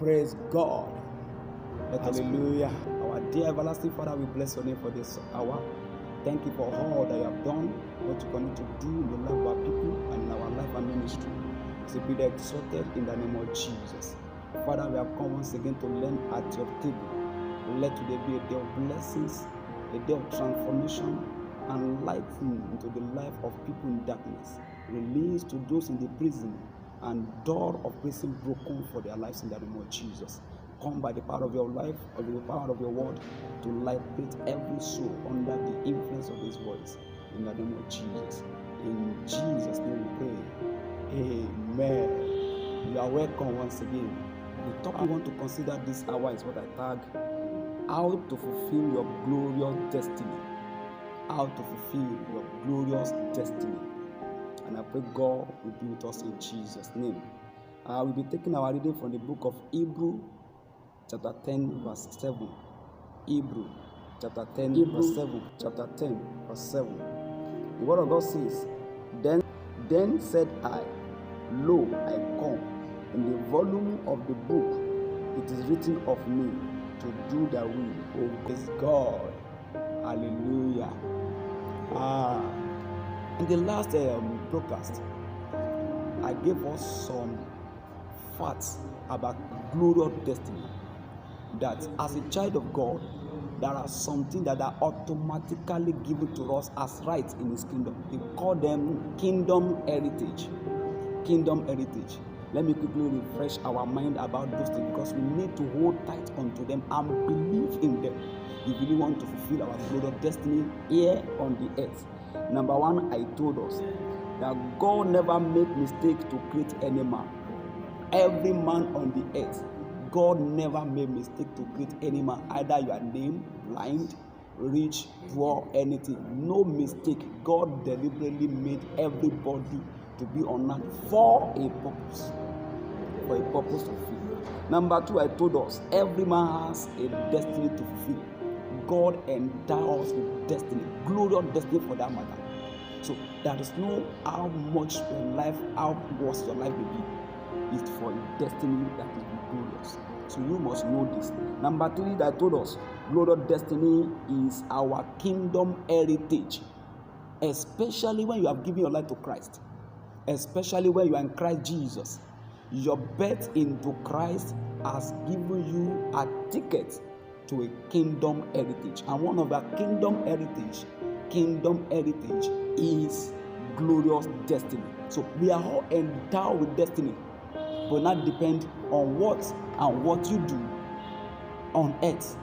Praise God. Hallelujah. Our dear everlasting Father, we bless your name for this hour. Thank you for all that you have done, what you continue to do in the life of our people and in our life and ministry. To be exalted in the name of Jesus. Father, we have come once again to learn at your table. Let today be a day of blessings, a day of transformation and lighting into the life of people in darkness. Release to those in the prison and door of prison broken for their lives in the name of Jesus. Come by the power of your life, or the power of your word, to liberate every soul under the influence of his voice in the name of Jesus. In Jesus' name we pray. Amen. You are welcome once again. The topic I want to consider this hour is what I tag how to fulfill your glorious destiny. How to fulfill your glorious destiny. And I pray God will be with us in Jesus' name. We'll be taking our reading from the book of Hebrews, chapter 10, verse 7. Hebrews, chapter 10, verse 7. Chapter 10, verse 7. The word of God says, Then said I, Lo, I come. In the volume of the book, it is written of me to do thy will, O praise God. Hallelujah. In the last broadcast, I gave us some facts about glorious destiny. That as a child of God, there are something that are automatically given to us as rights in His kingdom. We call them kingdom heritage. Kingdom heritage. Let me quickly refresh our mind about those things because we need to hold tight onto them and believe in them if we really want to fulfill our glorious destiny here on the earth. Number one, I told us that God never made mistake to create any man. Every man on the earth, God never made mistake to create any man. Either you are named, blind, rich, poor, anything. No mistake. God deliberately made everybody to be on earth for a purpose. For a purpose to fulfill. Number two, I told us every man has a destiny to fulfill. God endows us with destiny, glorious destiny for that matter. So there is no how much your life, how worse your life will be. It's for a destiny that is glorious. So you must know this. Number three, that I told us, glorious destiny is our kingdom heritage. Especially when you have given your life to Christ. Especially when you are in Christ Jesus. Your birth into Christ has given you a ticket to a kingdom heritage. And one of our kingdom heritage is glorious destiny. So we are all endowed with destiny, but not depend on what you do on earth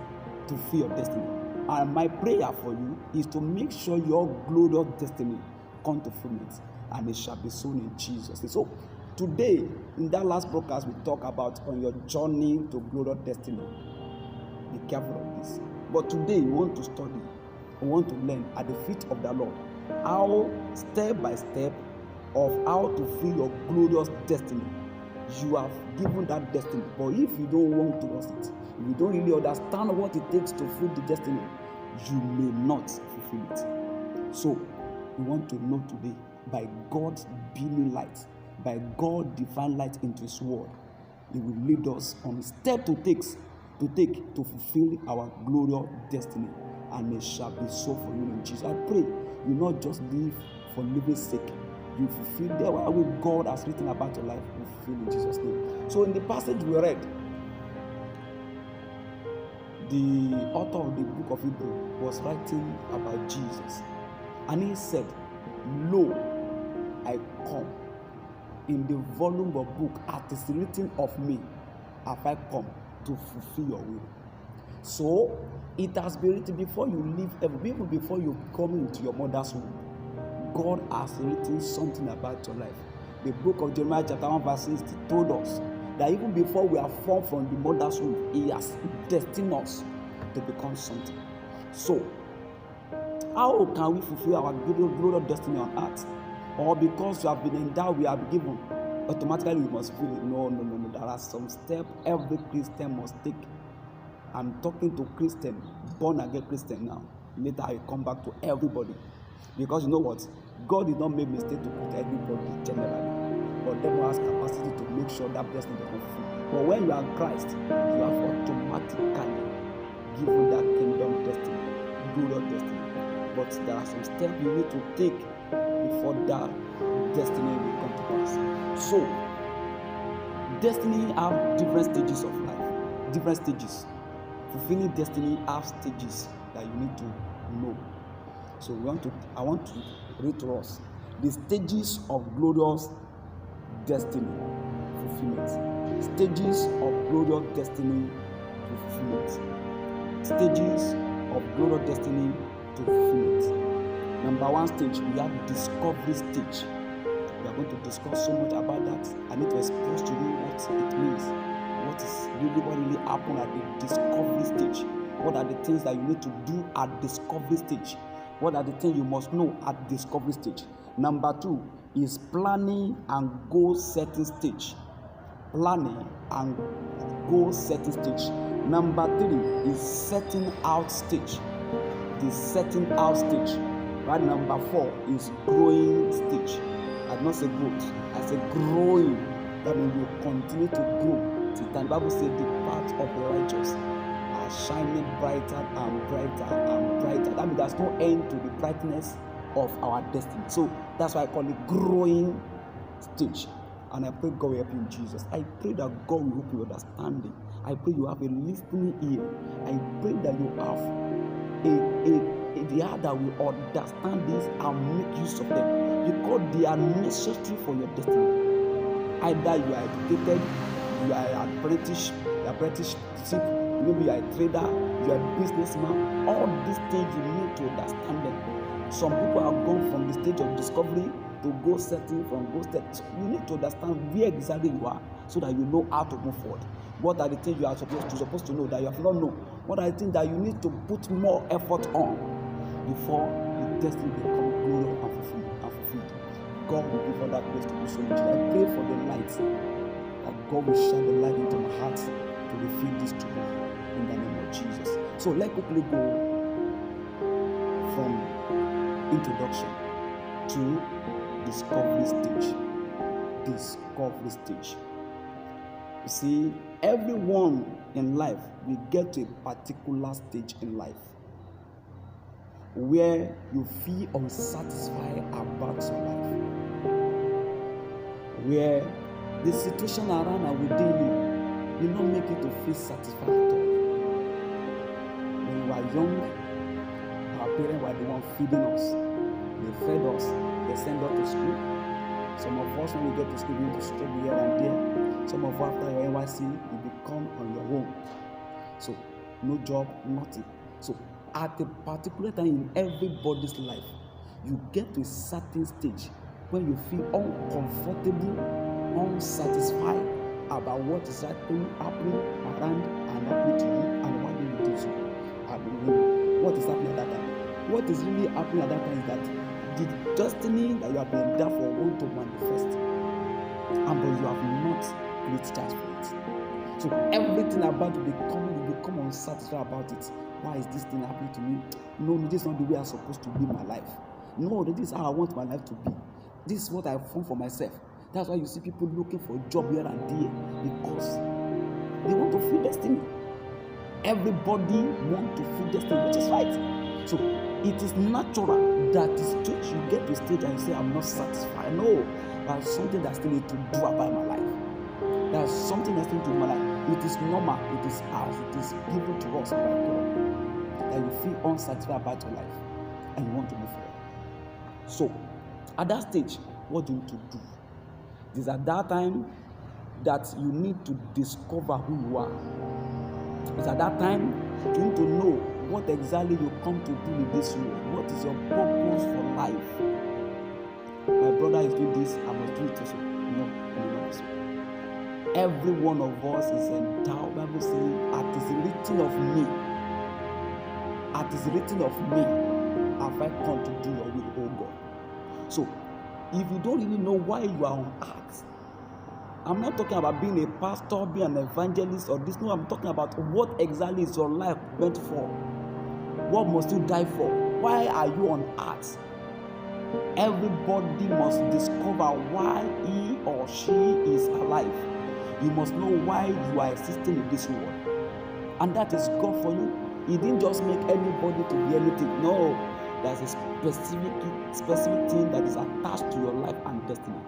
to fulfill your destiny. And my prayer for you is to make sure your glorious destiny come to fulfillment, and it shall be soon in Jesus. So today, in that last broadcast, we talk about on your journey to glorious destiny. Be careful of this. But today, we want to study, we want to learn at the feet of the Lord how, step by step, of how to fulfill your glorious destiny. You have given that destiny, but if you don't want towards it, if you don't really understand what it takes to fulfill the destiny, you may not fulfill it. So, we want to know today, by God's beaming light, by God's divine light into His word, He will lead us on step to take to fulfill our glorious destiny, and it shall be so for you in Jesus. I pray you not just live for living's sake. You fulfill the way God has written about your life. You fulfill in Jesus' name. So in the passage we read, the author of the book of Hebrews was writing about Jesus, and he said, Lo, I come. In the volume of book, as it is written of me, have I come to fulfill your will. So it has been written before you leave heaven, even before you come into your mother's womb. God has written something about your life. The book of Jeremiah chapter 1 verse 6 told us that even before we are formed from the mother's womb, He has destined us to become something. So, how can we fulfill our glorious destiny on earth? Or because you have been endowed, we have been given, automatically we must feel it. No. There are some steps every Christian must take. I'm talking to Christian, born again Christian now. Later I come back to everybody. Because you know what? God did not make mistake to put everybody generally. But devil has capacity to make sure that blessing doesn't fulfill. But when you are in Christ, you have automatically given that kingdom destiny, glorious destiny. But there are some steps you need to take before that destiny will come to pass. So, destiny have different stages of life, different stages. Fulfilling destiny have stages that you need to know. So I want to read to us the stages of glorious destiny fulfillment. Stages of glorious destiny to fulfillment. Stages of glorious destiny to fulfillment. Number one stage, we have discovery stage. We are going to discuss so much about that. I need to expose to you what it means. What really happened at the discovery stage. What are the things that you need to do at discovery stage? What are the things you must know at discovery stage? Number two is planning and goal setting stage. Planning and goal setting stage. Number three is setting out stage. The setting out stage. Right. Number four is growing stage. I did not say growth. I said growing. That means you continue to grow. The Bible says the path of the righteous are shining brighter and brighter and brighter. That means there's no end to the brightness of our destiny. So that's why I call it growing stage. And I pray God will help you in Jesus. I pray that God will help you understanding. I pray you have a listening ear. I pray that you have the heart that will understand this and make use of them, because they are necessary for your destiny. Either you are educated, you are an apprenticeship, maybe you are a trader, you are a businessman. All these things you need to understand them. Some people have gone from the stage of discovery to goal setting, from goal setting. So you need to understand where exactly you are so that you know how to move forward. What are the things you are supposed to know that you have not known? What are the things that you need to put more effort on before the destiny becomes glorious and fulfilled? God will give us that grace to do so much. I pray for the light, that God will shine the light into my heart to reveal this to me in the name of Jesus. So let's quickly go from introduction to discovery stage. Discovery stage. You see, everyone in life will get to a particular stage in life where you feel unsatisfied about your life, where the situation around and within you will not make you to feel satisfied at all. When we were young, our parents were the ones feeding us. They fed us, they sent us to school. Some of us, when we get to school, we need to struggle here and there. Some of us, after your NYC, you become on your own. So, no job, nothing. So, at a particular time in everybody's life, you get to a certain stage when you feel uncomfortable, unsatisfied about what is happening around and happening to you, and why you do so. What is happening at that time? What is really happening at that time is that the destiny that you have been there for want to manifest, but you have not created chance for it. So everything about you become unsatisfied about it. Why is this thing happening to me? No, this is not the way I'm supposed to live my life. No, this is how I want my life to be. This is what I formed for myself. That's why you see people looking for a job here and there, because they want to feel destiny. Everybody wants to feel destiny, which is right. So it is natural that the stage you get to a stage and you say, I'm not satisfied. No, there's something that I still need to do about my life. There's something I still need to do in my life. It is normal, it is ours, it is given to us by God, that you feel unsatisfied about your life and you want to move forward. So, at that stage, what do you need to do? It is at that time that you need to discover who you are. It's at that time you need to know what exactly you come to do in this world. What is your purpose for life? My brother is doing this, I must do it also. No. Every one of us is endowed. The Bible says, "It is written of me. It is written of me. Have I come to do your will, O God?" So, if you don't really know why you are on earth, I'm not talking about being a pastor, being an evangelist, or this. No, I'm talking about what exactly is your life meant for. What must you die for? Why are you on earth? Everybody must discover why he or she is alive. You must know why you are existing in this world. And that is God for you. He didn't just make anybody to be anything. No, there's a specific thing that is attached to your life and destiny.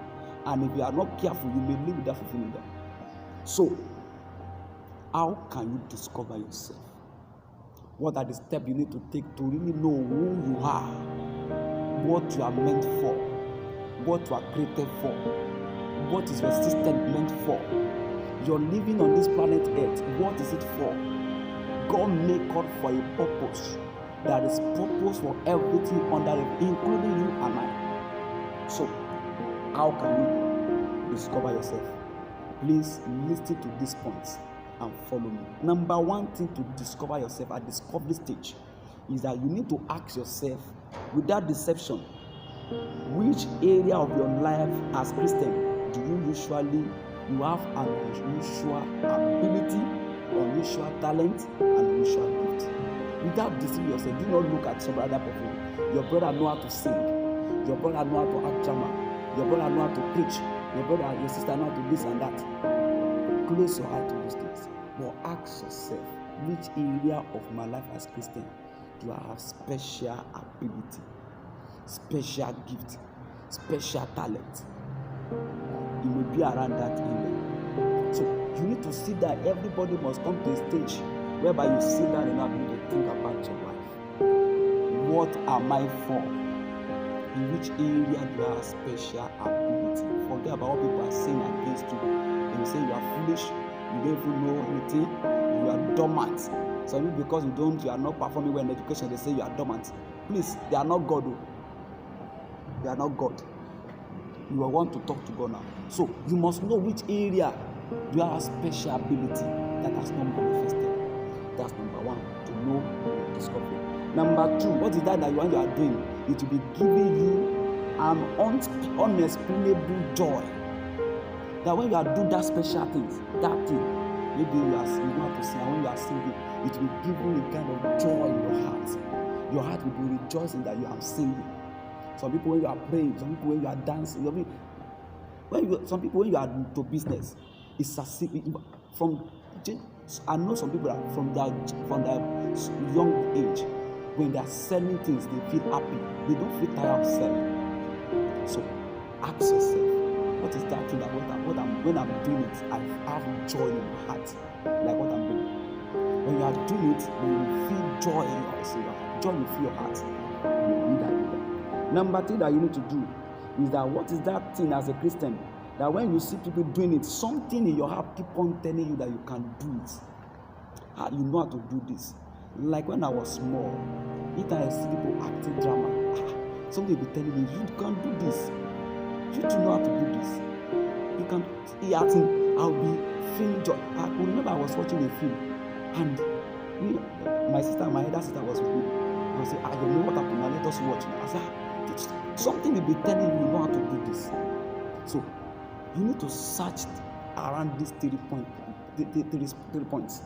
And if you are not careful, you may live without fulfilling them. So, how can you discover yourself? What are the steps you need to take to really know who you are, what you are meant for, what you are created for, what is your system meant for? You're living on this planet Earth. What is it for? God made God for a purpose. There is purpose for everything under it, including you and I. So, how can you discover yourself? Please listen to these points and follow me. Number one thing to discover yourself at discovery stage is that you need to ask yourself, without deception, which area of your life as Christian do you have an unusual ability, unusual talent, and unusual gift? Without deceiving yourself, do not look at some other people. Your brother know how to sing, your brother know how to act drama, your brother know how to preach, your sister know how to this and that. Close your eye to those things. But ask yourself, which area of my life as Christian do I have special ability, special gift, special talent? You may be around that area. So you need to see that everybody must come to a stage whereby you sit down and have to think about your life. What am I for? In which area do I have special ability? Forget about what people are saying against you. They say you are foolish, you don't even know anything, you are dormant. Some people, because you are not performing well in education, they say you are dormant. Please, they are not God. They are not God. You will want to talk to God now. So you must know which area you have special ability that has not manifested. That's number one, to know your discovery. Number two, what is that when you are doing? It will be giving you an unexplainable joy. That when you are doing that special things, that thing, maybe you know how to sing, and when you are singing, it will give you a kind of joy in your heart. Your heart will be rejoicing that you are singing. Some people when you are praying, some people when you are dancing, some people when you are into business, it's as if I know some people that from their young age, when they are selling things, they feel happy. They don't feel tired of selling. So ask yourself, what is that thing that when I'm doing it, I have joy in my heart, like what I'm doing. When you are doing it, you feel joy in your heart. Joy will fill your heart. You will that. Number three that you need to do is that what is that thing as a Christian that when you see people doing it, something in your heart keep on telling you that you can do it. You know how to do this. Like when I was small, if I see people acting drama, somebody will be telling me, you can do this. You do know how to do this. You can. I'll be feeling joy. I remember I was watching a film, and my elder sister was with me. I said, I don't know what happened. Now let us watch. I said, something will be telling you know how to do this. So you need to search around these 3 points.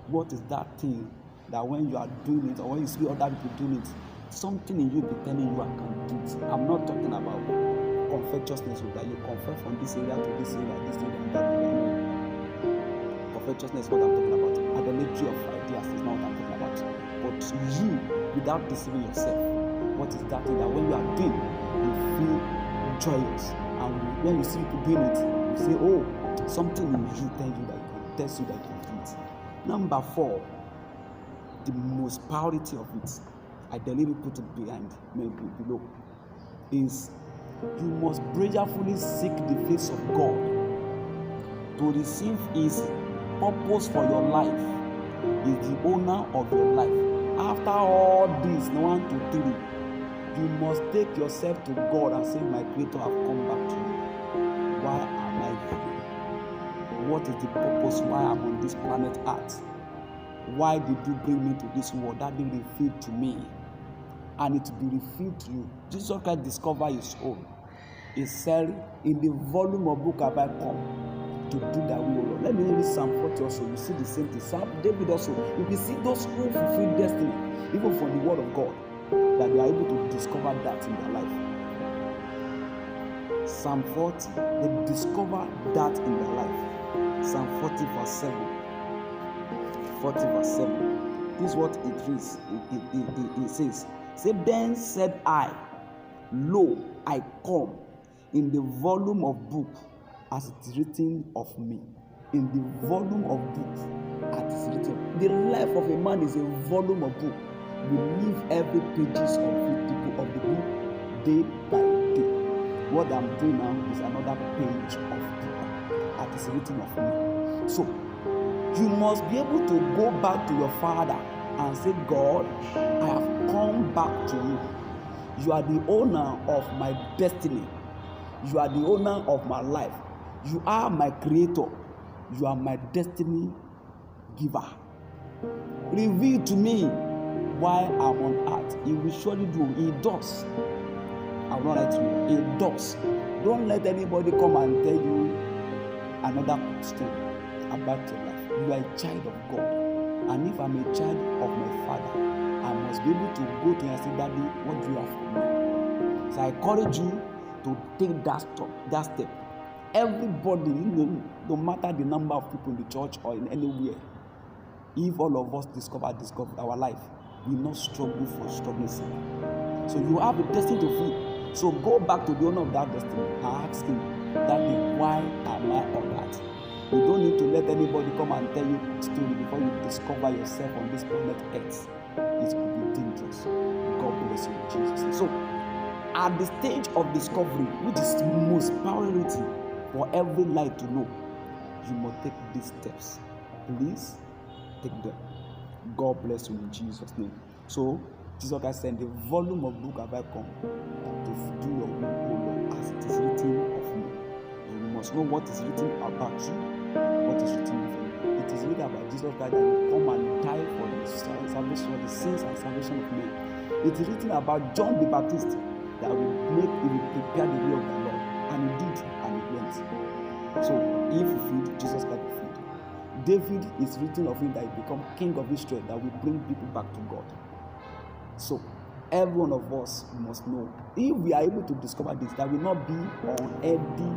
What is that thing that when you are doing it, or when you see other people doing it, something in you will be telling you I can do it. I'm not talking about covetousness, that you convert from this area to this area, and that area. Covetousness is what I'm talking about. Idolatry of ideas is not what I'm talking about. But you, without deceiving yourself, what is that thing that when you are doing, you feel joyous, and when you see people doing it, you say, oh, something in you tells you that you can do it. Number 4, the most priority of it, I deliberately put it below, is you must prayerfully seek the face of God to receive His purpose for your life. Is the owner of your life. After all this, 1 to 3, you must take yourself to God and say, my Creator, I've come back to you. Why am I here? What is the purpose why I'm on this planet Earth? Why did you bring me to this world? That didn't reveal to me, and it will be revealed to you. Jesus Christ discovered His own. He said, in the volume of book have I come to do that will, Lord. Let me read Psalm 40 also. You see the same thing. Psalm David also. You will see those who fulfill destiny, even from the word of God, that they are able to discover that in their life. Psalm 40, they discover that in their life. Psalm 40 verse 7. 40 verse 7. This is what it reads. It says, say, then said I, lo, I come, in the volume of book as it is written of me. In the volume of book as it is written. The life of a man is a volume of book. We live every pages of the book day by day. What I'm doing now is another page of book that is written of me. So you must be able to go back to your Father and say, God, I have come back to you. You are the owner of my destiny. You are the owner of my life. You are my creator. You are my destiny giver. Reveal to me why I'm on earth. He will surely do. He does. I will not lie to you. He does. Don't let anybody come and tell you another story about your life. You are a child of God. And if I'm a child of my Father, I must be able to go to him and say, Daddy, what do you have for me? So I encourage you to take that step. Everybody, no matter the number of people in the church or in anywhere, if all of us discover our life, we will not struggle for struggling sake. So you have a destiny to fulfill. So go back to the owner of that destiny and ask him, Daddy, why am I on that? You don't need to let anybody come and tell you a story before you discover yourself on this planet Earth. It could be dangerous. God bless you in Jesus' name. So, at the stage of discovery, which is the most priority for every life to know, you must take these steps. Please take them. God bless you in Jesus' name. So, Jesus Christ said, the volume of book have I come to do your will, O Lord, as it is written of me. You must know what is written about you, what is written of you. It is written about Jesus Christ that will come and die for the salvation, for the sins and salvation of men. It is written about John the Baptist that will prepare the way of the Lord. And he did, and he went. So, he fulfilled, Jesus Christ fulfilled. David is written of him that he become king of Israel, that will bring people back to God. So, every one of us must know, if we are able to discover this, that will not be unhealthy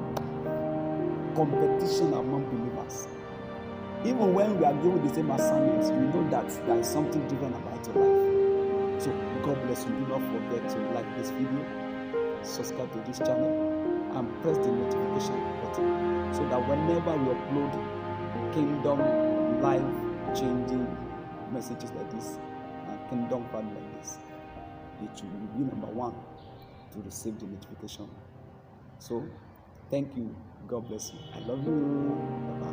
competition among believers. Even when we are given the same assignments, we know that there is something different about your life. So, God bless you. Do not forget to like this video, subscribe to this channel, and press the notification button so that whenever we upload kingdom life-changing messages like this and kingdom value like this, it will be number one to receive the notification. So, thank you. God bless you. I love you. Bye-bye.